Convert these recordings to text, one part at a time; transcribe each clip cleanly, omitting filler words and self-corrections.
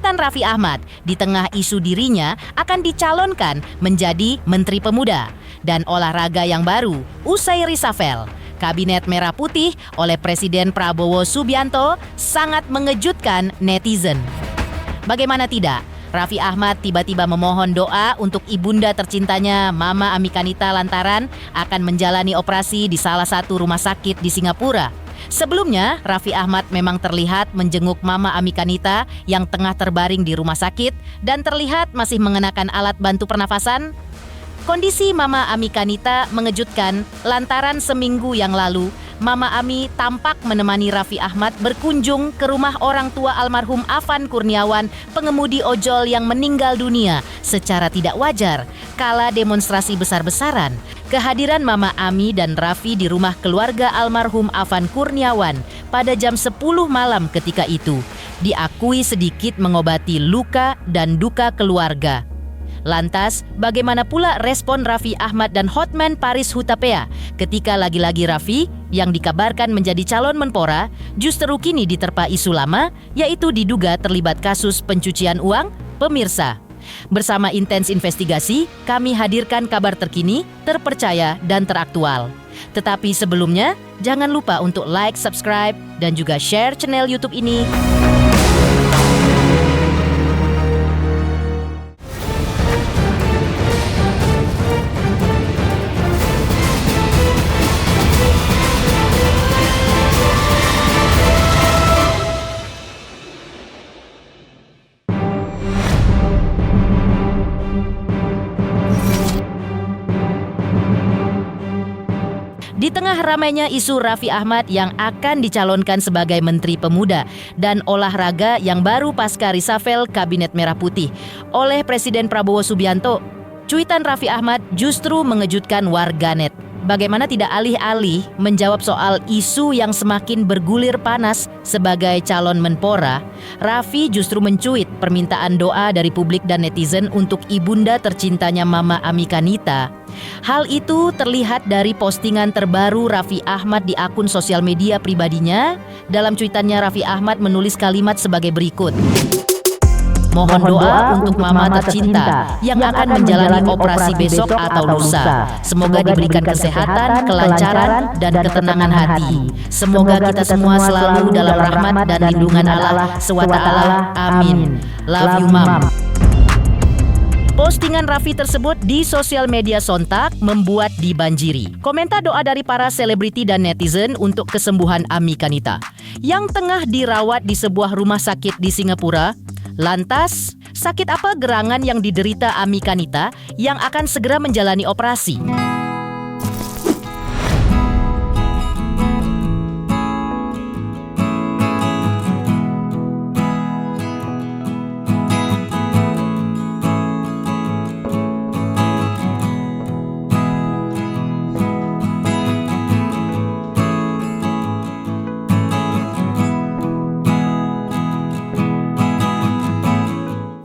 cuitan Raffi Ahmad di tengah isu dirinya akan dicalonkan menjadi Menteri Pemuda dan Olahraga yang baru usai reshuffle Kabinet Merah Putih oleh Presiden Prabowo Subianto sangat mengejutkan netizen. Bagaimana tidak, Raffi Ahmad tiba-tiba memohon doa untuk ibunda tercintanya Mama Ami Kanita lantaran akan menjalani operasi di salah satu rumah sakit di Singapura. Sebelumnya, Raffi Ahmad memang terlihat menjenguk Mama Ami Kanita yang tengah terbaring di rumah sakit dan terlihat masih mengenakan alat bantu pernafasan. Kondisi Mama Ami Kanita mengejutkan lantaran seminggu yang lalu, Mama Ami tampak menemani Raffi Ahmad berkunjung ke rumah orang tua almarhum Afan Kurniawan, pengemudi ojol yang meninggal dunia secara tidak wajar kala demonstrasi besar-besaran. Kehadiran Mama Ami dan Raffi di rumah keluarga almarhum Afan Kurniawan pada jam 10 malam ketika itu diakui sedikit mengobati luka dan duka keluarga. Lantas, bagaimana pula respon Raffi Ahmad dan Hotman Paris Hutapea ketika lagi-lagi Raffi yang dikabarkan menjadi calon Menpora justru kini diterpa isu lama, yaitu diduga terlibat kasus pencucian uang? Pemirsa, bersama Intens Investigasi, kami hadirkan kabar terkini, terpercaya, dan teraktual. Tetapi sebelumnya, jangan lupa untuk like, subscribe, dan juga share channel YouTube ini. Di tengah ramainya isu Raffi Ahmad yang akan dicalonkan sebagai Menteri Pemuda dan Olahraga yang baru pasca reshuffle Kabinet Merah Putih oleh Presiden Prabowo Subianto, cuitan Raffi Ahmad justru mengejutkan warganet. Bagaimana tidak alih-alih menjawab soal isu yang semakin bergulir panas sebagai calon Menpora, Raffi justru mencuit permintaan doa dari publik dan netizen untuk ibunda tercintanya Mama Ami Kanita. Hal itu terlihat dari postingan terbaru Raffi Ahmad di akun sosial media pribadinya. Dalam cuitannya, Raffi Ahmad menulis kalimat sebagai berikut. Mohon doa untuk Mama tercinta yang akan menjalani operasi besok atau lusa. Semoga diberikan kesehatan, kelancaran, dan ketenangan hati. Semoga kita semua selalu dalam rahmat dan lindungan Allah SWT. Amin. Love you, Mam. Postingan Raffi tersebut di sosial media sontak membuat dibanjiri komentar doa dari para selebriti dan netizen untuk kesembuhan Ami Kanita yang tengah dirawat di sebuah rumah sakit di Singapura. Lantas, sakit apa gerangan yang diderita Ami Kanita yang akan segera menjalani operasi?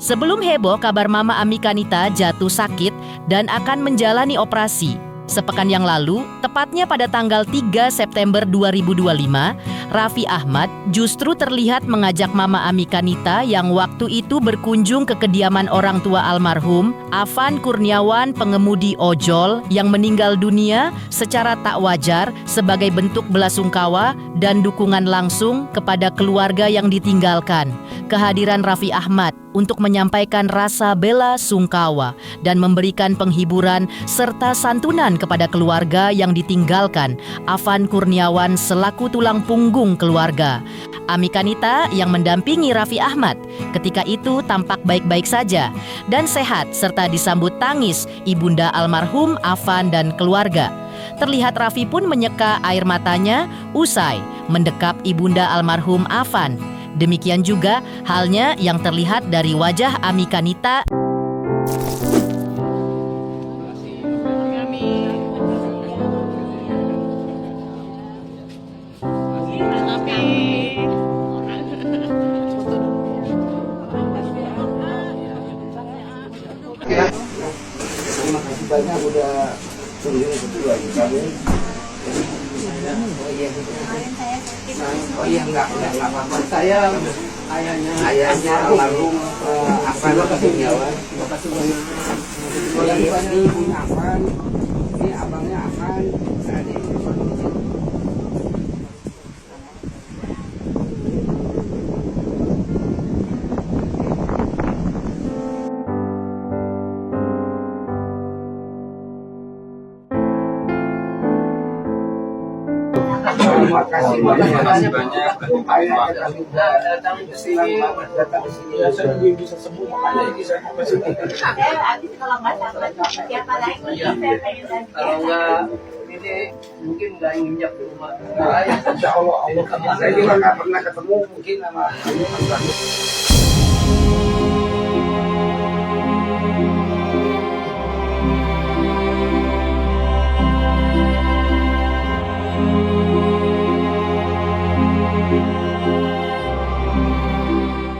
Sebelum heboh kabar Mama Ami Kanita jatuh sakit dan akan menjalani operasi, sepekan yang lalu, tepatnya pada tanggal 3 September 2025, Raffi Ahmad justru terlihat mengajak Mama Ami Kanita yang waktu itu berkunjung ke kediaman orang tua almarhum Afan Kurniawan, pengemudi ojol yang meninggal dunia secara tak wajar sebagai bentuk belasungkawa dan dukungan langsung kepada keluarga yang ditinggalkan. Kehadiran Raffi Ahmad untuk menyampaikan rasa bela sungkawa dan memberikan penghiburan serta santunan kepada keluarga yang ditinggalkan Afan Kurniawan selaku tulang punggung keluarga. Ami Kanita yang mendampingi Raffi Ahmad ketika itu tampak baik-baik saja dan sehat serta disambut tangis ibunda almarhum Afan dan keluarga. Terlihat Raffi pun menyeka air matanya usai mendekap ibunda almarhum Afan. Demikian juga halnya yang terlihat dari wajah Ami Kanita. Terima kasih banyak udah Oh iya, enggak apa-apa. Saya ayahnya almarhum Afan Kurniawan. Ini ibunya Afan, ini abangnya Afan. Saya di Terima kasih banyak. Datang ke sini. Saya bisa sembuh makanya ini saya mau ke sini. Kalau nggak sampai siapa lagi, saya pengen lagi. Kalau enggak ini mungkin enggak injak di rumah. Insya Allah saya juga nggak pernah ketemu mungkin sama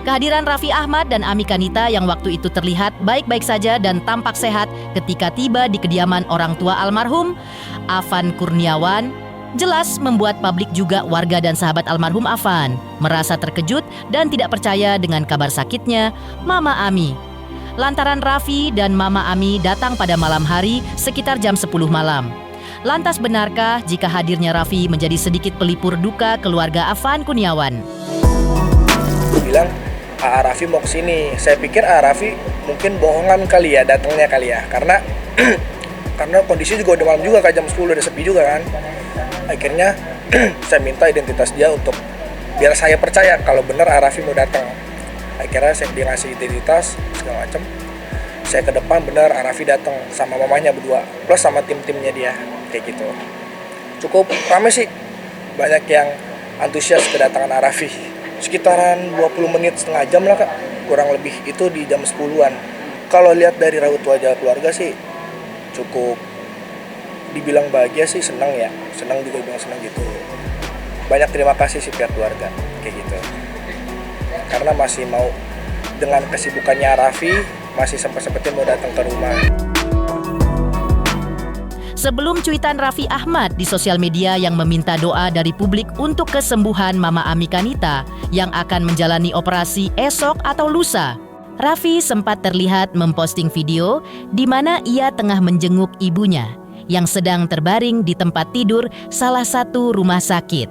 Kehadiran Raffi Ahmad dan Ami Kanita yang waktu itu terlihat baik-baik saja dan tampak sehat ketika tiba di kediaman orang tua almarhum Afan Kurniawan jelas membuat publik juga warga dan sahabat almarhum Afan merasa terkejut dan tidak percaya dengan kabar sakitnya Mama Ami. Lantaran Raffi dan Mama Ami datang pada malam hari sekitar jam 10 malam. Lantas benarkah jika hadirnya Raffi menjadi sedikit pelipur duka keluarga Afan Kurniawan? Bilang Raffi mau kesini. Saya pikir Raffi mungkin bohongan kali ya, datangnya kali ya, karena kondisi juga udah malam juga, kayak jam 10 udah sepi juga kan. Akhirnya saya minta identitas dia untuk biar saya percaya kalau benar Raffi mau datang. Akhirnya dia ngasih identitas segala macam. Saya ke depan, benar Raffi datang sama mamanya berdua plus sama tim-timnya dia kayak gitu. Cukup ramai sih, banyak yang antusias kedatangan Raffi. Sekitaran 20 menit, setengah jam lah Kak, kurang lebih itu di jam 10-an. Kalau lihat dari raut wajah keluarga sih cukup dibilang bahagia sih, senang ya, senang juga bilang senang gitu. Banyak terima kasih sih pihak keluarga kayak gitu, karena masih mau dengan kesibukannya Raffi masih sempat-sempatnya mau datang ke rumah. Sebelum cuitan Raffi Ahmad di sosial media yang meminta doa dari publik untuk kesembuhan Mama Ami Kanita yang akan menjalani operasi esok atau lusa, Raffi sempat terlihat memposting video di mana ia tengah menjenguk ibunya yang sedang terbaring di tempat tidur salah satu rumah sakit.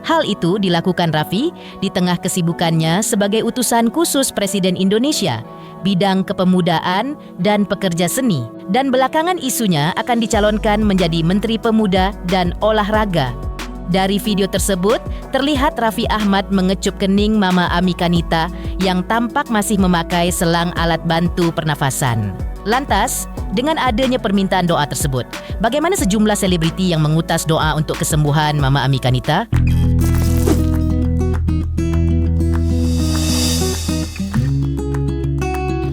Hal itu dilakukan Raffi di tengah kesibukannya sebagai utusan khusus Presiden Indonesia bidang kepemudaan dan pekerja seni, dan belakangan isunya akan dicalonkan menjadi Menteri Pemuda dan Olahraga. Dari video tersebut, terlihat Raffi Ahmad mengecup kening Mama Ami Kanita yang tampak masih memakai selang alat bantu pernafasan. Lantas, dengan adanya permintaan doa tersebut, bagaimana sejumlah selebriti yang mengutas doa untuk kesembuhan Mama Ami Kanita?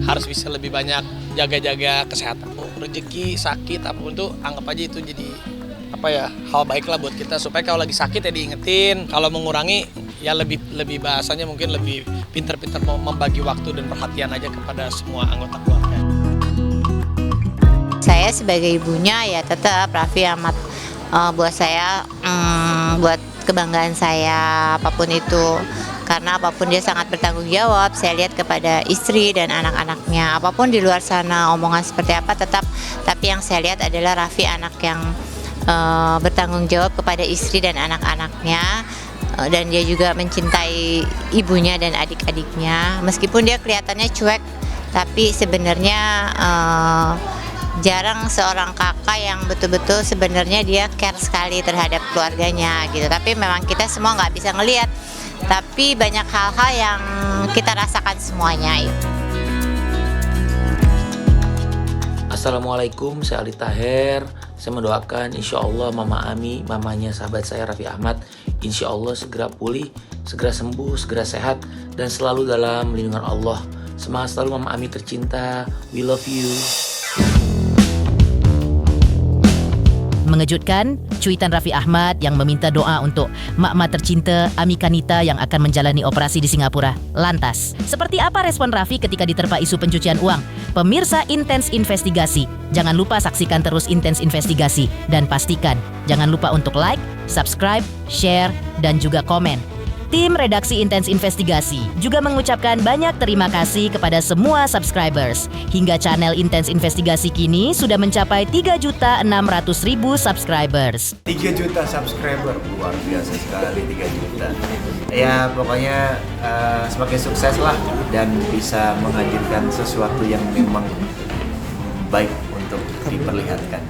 Harus bisa lebih banyak jaga-jaga kesehatan, rezeki, sakit, apapun tuh anggap aja itu jadi hal baik lah buat kita, supaya kalau lagi sakit ya diingetin, kalau mengurangi ya lebih bahasanya mungkin lebih pinter-pinter membagi waktu dan perhatian aja kepada semua anggota keluarga. Saya sebagai ibunya ya tetap Raffi amat buat saya buat kebanggaan saya apapun itu, karena apapun dia sangat bertanggung jawab. Saya lihat kepada istri dan anak-anaknya, apapun di luar sana omongan seperti apa tetap, tapi yang saya lihat adalah Raffi anak yang bertanggung jawab kepada istri dan anak-anaknya, dan dia juga mencintai ibunya dan adik-adiknya. Meskipun dia kelihatannya cuek, tapi sebenarnya jarang seorang kakak yang betul-betul sebenarnya dia care sekali terhadap keluarganya gitu. Tapi memang kita semua nggak bisa ngelihat, tapi banyak hal-hal yang kita rasakan semuanya itu. Assalamualaikum, saya Ali Taher. Saya mendoakan insya Allah Mama Ami, mamanya sahabat saya Raffi Ahmad, insya Allah segera pulih, segera sembuh, segera sehat, dan selalu dalam lindungan Allah. Semangat selalu Mama Ami tercinta, we love you. Mengejutkan, cuitan Raffi Ahmad yang meminta doa untuk mak-mak tercinta Ami Kanita yang akan menjalani operasi di Singapura. Lantas, seperti apa respon Raffi ketika diterpa isu pencucian uang? Pemirsa Intens Investigasi, jangan lupa saksikan terus Intens Investigasi dan pastikan jangan lupa untuk like, subscribe, share, dan juga komen. Tim redaksi Intens Investigasi juga mengucapkan banyak terima kasih kepada semua subscribers. Hingga channel Intens Investigasi kini sudah mencapai 3.600.000 subscribers. 3 juta subscriber, luar biasa sekali 3 juta. Ya pokoknya semakin sukses lah dan bisa menghadirkan sesuatu yang memang baik untuk diperlihatkan.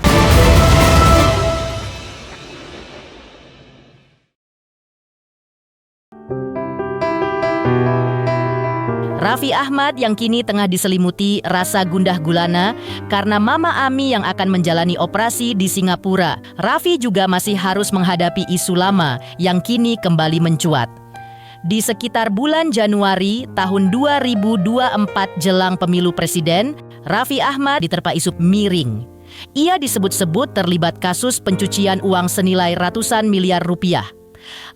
Raffi Ahmad yang kini tengah diselimuti rasa gundah gulana karena Mama Ami yang akan menjalani operasi di Singapura. Raffi juga masih harus menghadapi isu lama yang kini kembali mencuat. Di sekitar bulan Januari tahun 2024 jelang pemilu presiden, Raffi Ahmad diterpa isu miring. Ia disebut-sebut terlibat kasus pencucian uang senilai ratusan miliar rupiah.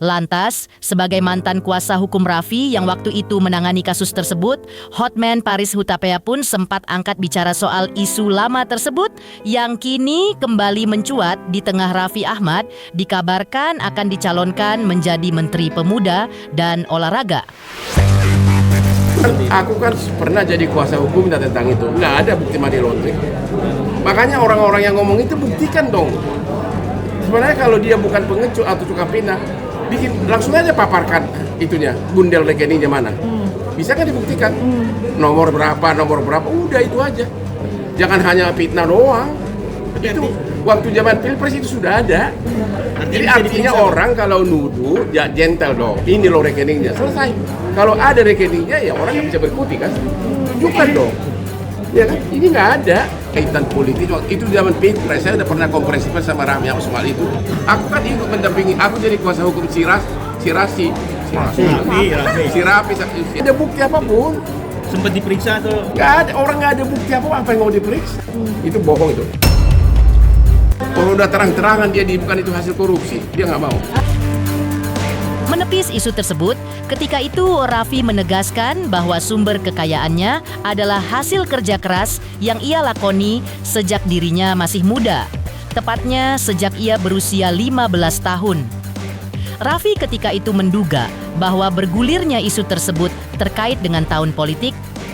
Lantas, sebagai mantan kuasa hukum Raffi yang waktu itu menangani kasus tersebut, Hotman Paris Hutapea pun sempat angkat bicara soal isu lama tersebut yang kini kembali mencuat di tengah Raffi Ahmad dikabarkan akan dicalonkan menjadi Menteri Pemuda dan Olahraga. Aku kan pernah jadi kuasa hukum tentang itu. Nggak ada bukti money laundering. Makanya orang-orang yang ngomong itu buktikan dong. Sebenarnya kalau dia bukan pengecut atau tukang pindah, langsung aja paparkan itunya, bundel rekeningnya mana. Bisa kan dibuktikan? Nomor berapa, udah itu aja. Jangan hanya fitnah doang. Itu waktu zaman pilpres itu sudah ada. Jadi artinya orang kalau nuduh, ya gentle dong. Ini loh rekeningnya, selesai. Kalau ada rekeningnya, ya orang nggak bisa berkutik kan. Tunjukkan dong. Ya kan? Ini nggak ada kaitan politik. Itu zaman pilpres, saya udah pernah konferensi pers sama Rami soal itu. Aku kan ikut mendampingi, aku jadi kuasa hukum Sirapi. Ada bukti apapun. Sempat diperiksa atau? Nggak ada, orang nggak ada bukti apa yang mau diperiksa. Itu bohong itu. Kalau udah terang-terangan dia bukan itu hasil korupsi, dia nggak mau. Menepis isu tersebut, ketika itu Raffi menegaskan bahwa sumber kekayaannya adalah hasil kerja keras yang ia lakoni sejak dirinya masih muda. Tepatnya sejak ia berusia 15 tahun. Raffi ketika itu menduga bahwa bergulirnya isu tersebut terkait dengan tahun politik.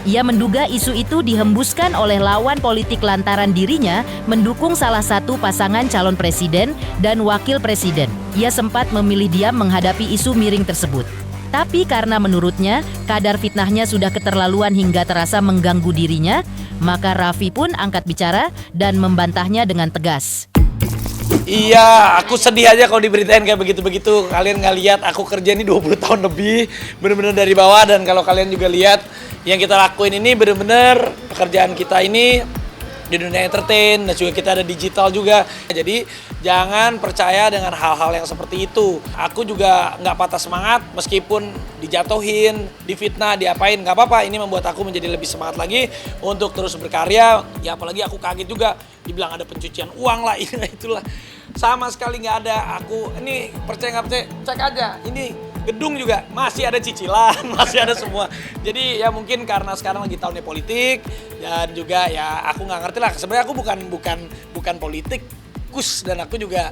Ia menduga isu itu dihembuskan oleh lawan politik lantaran dirinya mendukung salah satu pasangan calon presiden dan wakil presiden. Ia sempat memilih diam menghadapi isu miring tersebut. Tapi karena menurutnya kadar fitnahnya sudah keterlaluan hingga terasa mengganggu dirinya, maka Raffi pun angkat bicara dan membantahnya dengan tegas. Iya, aku sedih aja kalau diberitain kayak begitu-begitu. Kalian nggak lihat aku kerja ini 20 tahun lebih, bener-bener dari bawah. Dan kalau kalian juga lihat, yang kita lakuin ini bener-bener pekerjaan kita ini di dunia entertain, dan juga kita ada digital juga. Jadi jangan percaya dengan hal-hal yang seperti itu. Aku juga nggak patah semangat meskipun dijatuhin, difitnah, diapain, nggak apa-apa. Ini membuat aku menjadi lebih semangat lagi untuk terus berkarya. Ya apalagi aku kaget juga, dibilang ada pencucian uang lah, itulah. Sama sekali nggak ada. Aku ini percaya nggak percaya, cek aja. Ini gedung juga masih ada cicilan, masih ada semua. Jadi ya mungkin karena sekarang lagi tahunnya politik dan juga ya aku nggak ngerti lah. Sebenarnya aku bukan politikus dan aku juga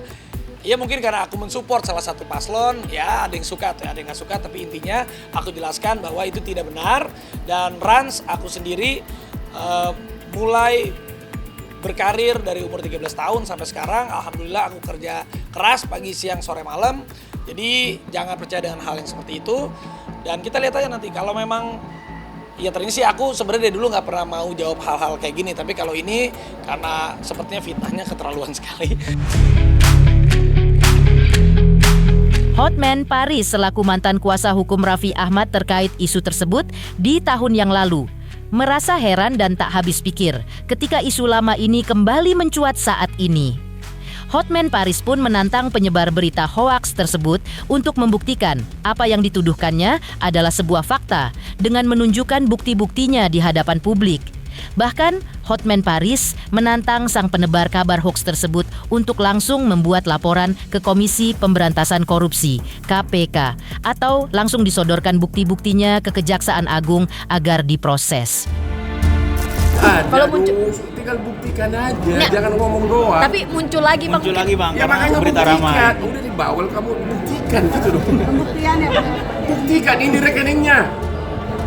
ya mungkin karena aku mensupport salah satu paslon, ya ada yang suka atau ada yang nggak suka. Tapi intinya aku jelaskan bahwa itu tidak benar dan Rans aku sendiri mulai berkarir dari umur 13 tahun sampai sekarang. Alhamdulillah aku kerja keras pagi, siang, sore, malam. Jadi jangan percaya dengan hal yang seperti itu. Dan kita lihat aja nanti kalau memang ya ini sih aku sebenarnya dari dulu nggak pernah mau jawab hal-hal kayak gini. Tapi kalau ini karena sepertinya fitnahnya keterlaluan sekali. Hotman Paris selaku mantan kuasa hukum Raffi Ahmad terkait isu tersebut di tahun yang lalu merasa heran dan tak habis pikir ketika isu lama ini kembali mencuat saat ini. Hotman Paris pun menantang penyebar berita hoaks tersebut untuk membuktikan apa yang dituduhkannya adalah sebuah fakta dengan menunjukkan bukti-buktinya di hadapan publik. Bahkan, Hotman Paris menantang sang penebar kabar hoax tersebut untuk langsung membuat laporan ke Komisi Pemberantasan Korupsi (KPK) atau langsung disodorkan bukti-buktinya ke Kejaksaan Agung agar diproses. Kalau tinggal buktikan aja, jangan ngomong doang. Tapi muncul lagi Bang. Ya makanya berita ramai. Udah dibawel kamu buktikan gitu dong. Pembuktian ya. Buktikan ini rekeningnya.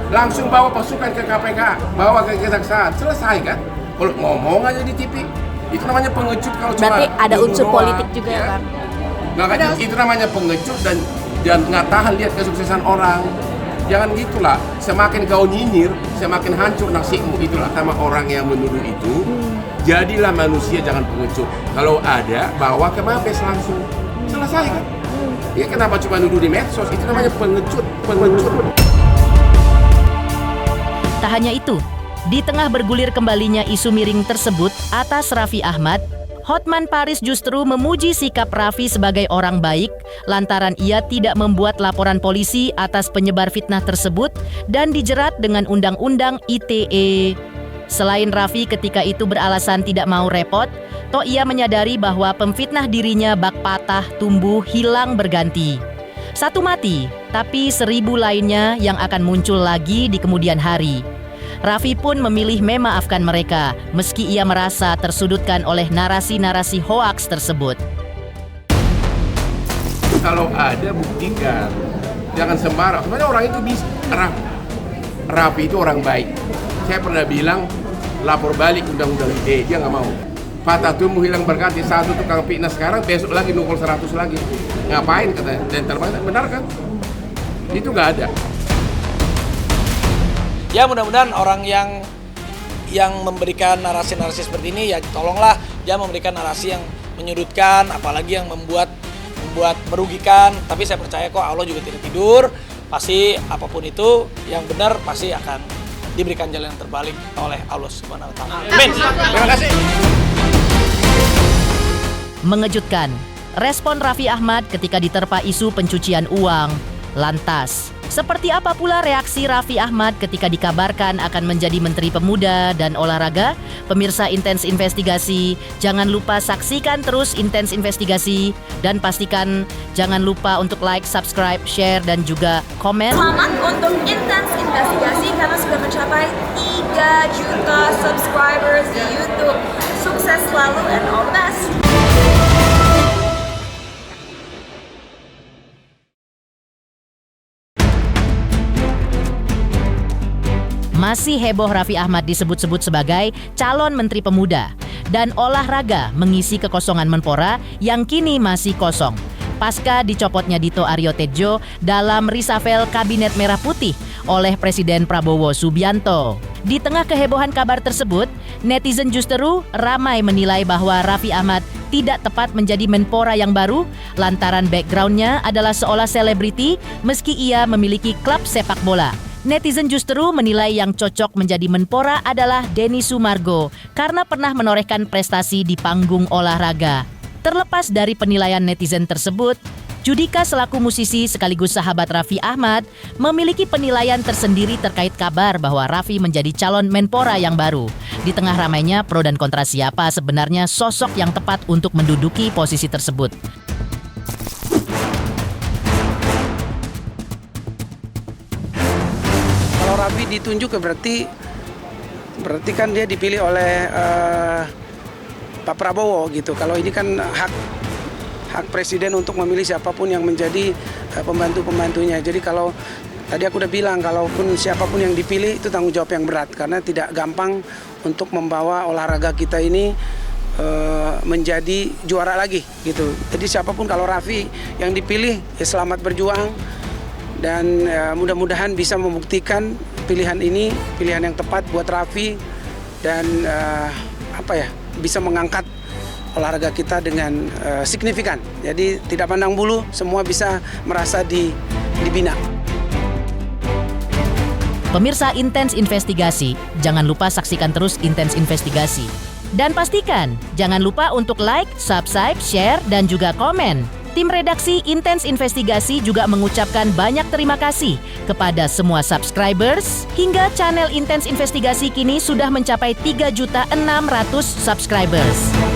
Langsung bawa pasukan ke KPK, bawa ke Kejaksaan, selesai kan? Kalau ngomong aja di TV, itu namanya pengecut kalau cuma. Berarti ada unsur doang, politik juga ya Bang? Nggak, itu namanya pengecut dan nggak tahan lihat kesuksesan orang. Jangan gitulah, semakin kau nyinyir, semakin hancur nasimu. Itulah sama orang yang menuduh itu. Jadilah manusia, jangan pengecut. Kalau ada, bawa ke Mabes langsung. Selesai kan? Ya kenapa cuma nuduh di medsos? Itu namanya pengecut. Tak hanya itu, di tengah bergulir kembalinya isu miring tersebut atas Raffi Ahmad, Hotman Paris justru memuji sikap Raffi sebagai orang baik lantaran ia tidak membuat laporan polisi atas penyebar fitnah tersebut dan dijerat dengan Undang-Undang ITE. Selain Raffi ketika itu beralasan tidak mau repot, toh ia menyadari bahwa pemfitnah dirinya bak patah, tumbuh, hilang berganti. Satu mati, tapi 1000 lainnya yang akan muncul lagi di kemudian hari. Raffi pun memilih memaafkan mereka, meski ia merasa tersudutkan oleh narasi-narasi hoaks tersebut. Kalau ada, buktikan. Jangan sembarang. Sebenarnya orang itu bisa. Raffi itu orang baik. Saya pernah bilang, lapor balik Undang-Undang ITE, dia nggak mau. Patah tumbuh hilang berganti, satu tukang fitnah sekarang, besok lagi nukul 100 lagi. Ngapain katanya? Dan terbang, benar kan? Itu nggak ada. Ya mudah-mudahan orang yang memberikan narasi-narasi seperti ini ya tolonglah jangan memberikan narasi yang menyudutkan, apalagi yang membuat merugikan. Tapi saya percaya kok Allah juga tidak tidur, pasti apapun itu yang benar pasti akan diberikan jalan yang terbalik oleh Allah Subhanahu wa taala. Amin. Terima kasih. Mengejutkan, respon Raffi Ahmad ketika diterpa isu pencucian uang. Lantas, seperti apa pula reaksi Raffi Ahmad ketika dikabarkan akan menjadi Menteri Pemuda dan Olahraga? Pemirsa Intens Investigasi, jangan lupa saksikan terus Intens Investigasi dan pastikan jangan lupa untuk like, subscribe, share dan juga komen. Selamat untuk Intens Investigasi karena sudah mencapai 3 juta subscribers di YouTube. Sukses selalu and all the best. Masih heboh Raffi Ahmad disebut-sebut sebagai calon Menteri Pemuda dan Olahraga mengisi kekosongan Menpora yang kini masih kosong. Pasca dicopotnya Dito Aryo Tejo dalam reshuffle Kabinet Merah Putih oleh Presiden Prabowo Subianto. Di tengah kehebohan kabar tersebut, netizen justru ramai menilai bahwa Raffi Ahmad tidak tepat menjadi Menpora yang baru lantaran backgroundnya adalah seolah selebriti meski ia memiliki klub sepak bola. Netizen justru menilai yang cocok menjadi Menpora adalah Denny Sumargo karena pernah menorehkan prestasi di panggung olahraga. Terlepas dari penilaian netizen tersebut, Judika selaku musisi sekaligus sahabat Raffi Ahmad memiliki penilaian tersendiri terkait kabar bahwa Raffi menjadi calon Menpora yang baru. Di tengah ramainya pro dan kontra siapa sebenarnya sosok yang tepat untuk menduduki posisi tersebut. Kalau Raffi ditunjuk berarti kan dia dipilih oleh Pak Prabowo gitu. Kalau ini kan hak presiden untuk memilih siapapun yang menjadi pembantu-pembantunya. Jadi kalau tadi aku udah bilang, kalaupun siapapun yang dipilih itu tanggung jawab yang berat karena tidak gampang untuk membawa olahraga kita ini menjadi juara lagi gitu. Jadi siapapun kalau Raffi yang dipilih ya selamat berjuang. Dan mudah-mudahan bisa membuktikan pilihan ini pilihan yang tepat buat Raffi dan bisa mengangkat olahraga kita dengan signifikan. Jadi tidak pandang bulu, semua bisa merasa dibina. Pemirsa Intens Investigasi, jangan lupa saksikan terus Intens Investigasi. Dan pastikan jangan lupa untuk like, subscribe, share dan juga komen. Tim redaksi Intens Investigasi juga mengucapkan banyak terima kasih kepada semua subscribers. Hingga channel Intens Investigasi kini sudah mencapai 3.600.000 subscribers.